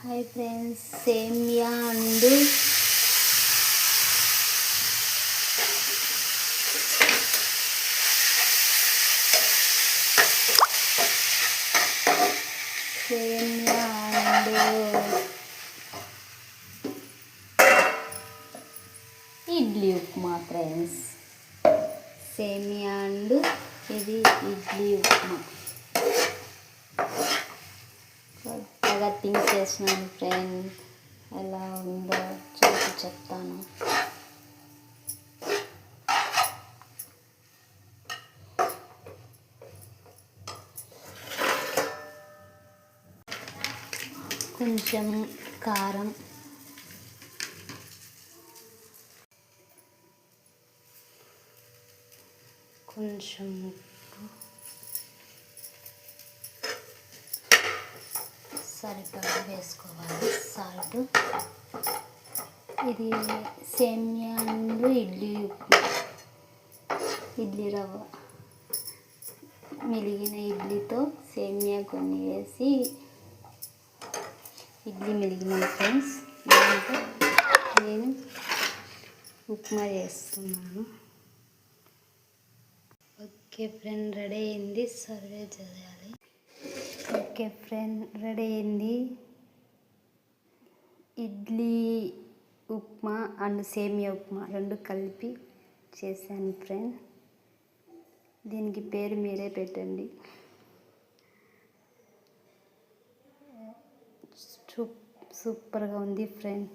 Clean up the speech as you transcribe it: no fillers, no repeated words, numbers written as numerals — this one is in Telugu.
హాయ్ ఫ్రెండ్స్, సేమియా అండ్ ఇడ్లీ ఉప్మా ఫ్రెండ్స్. సేమియా అండ్ ఇది ఇడ్లీ ఉప్మా కొత్తగా థింక్ చేసినాను ఫ్రెండ్. ఎలా ఉందో చూసి చెప్తాను. కొంచెం కారం, కొంచెం ఉప్పు, సరిపడా వేసుకోవాలి సాల్ట్. ఇది సేమియా అండ్ ఇడ్లీ ఉప్మా. ఇడ్లీ రవ్వ, మెలిగిన ఇడ్లీతో సేమియా కొన్ని వేసి ఇడ్లీ మెలిగిన ఫ్రెండ్స్. దాంతో నేను ఉప్మా చేస్తున్నాను. ఓకే ఫ్రెండ్, రెడీ అయింది, సర్వే చేయాలి. ఓకే ఫ్రెండ్, రెడీ అయింది. ఇడ్లీ ఉప్మా అండ్ సేమియా ఉప్మా రెండు కలిపి చేశాను ఫ్రెండ్. దీనికి పేరు మీరే పెట్టండి. సూపర్గా ఉంది ఫ్రెండ్.